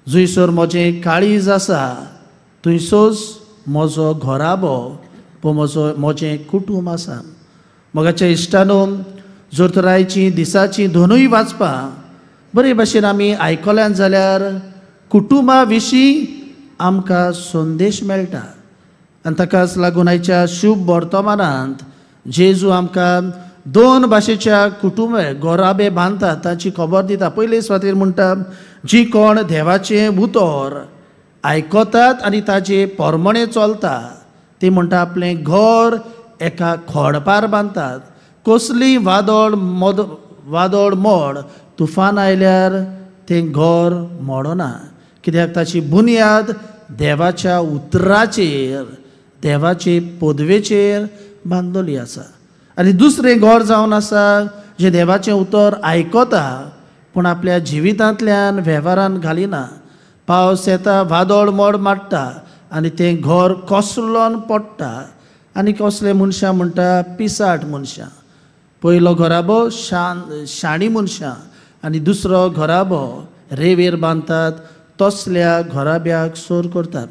जंयसर म्हजें काळीज आसा थंयसोच म्हजो घोराबो म्हजें कुटूंब आसा. मोगाच्या इश्टानो, जर तर आयची दिसाची दोनूय वाचपां बरे भाशेन आमी आयकल्यान जाल्यार कुटुंबा विशीं आमकां संदेश मेळटा. आनी ताकाच लागून आयच्या शुभ वर्तमानांत जेजू आमकां दोन भाशेच्या कुटुंब घोराबे बांदतात ताची खबर दिता. पयले सुवातेर म्हणटा, जी कोण देवाचें उतर आयकतात आनी ताचे पोरमणे चलता ती म्हणटा आपलें घर एका खोडपार बांदतात. कसली वादळ मोड तुफान आयल्यार तें घर मोडना, कित्याक ताची बुनयाद देवाच्या उतराचेर देवाचे पदवेचेर बांदलेली आसा. आनी दुसरें घर जावन आसा जें देवाचें उतर आयकता पूण आपल्या जिवितांतल्यान वेव्हारान घालिना. पावस येता, वादळ मोड माडटा आनी तें घर कोसळोन पडटा. आनी कसले मनशां म्हणटा, पिसाट मनशां. पयलो घोराबो शाणी मनशां आनी दुसरो घोराबो रेंवेर बांदतात तसल्या घोराब्याक सोर करतात.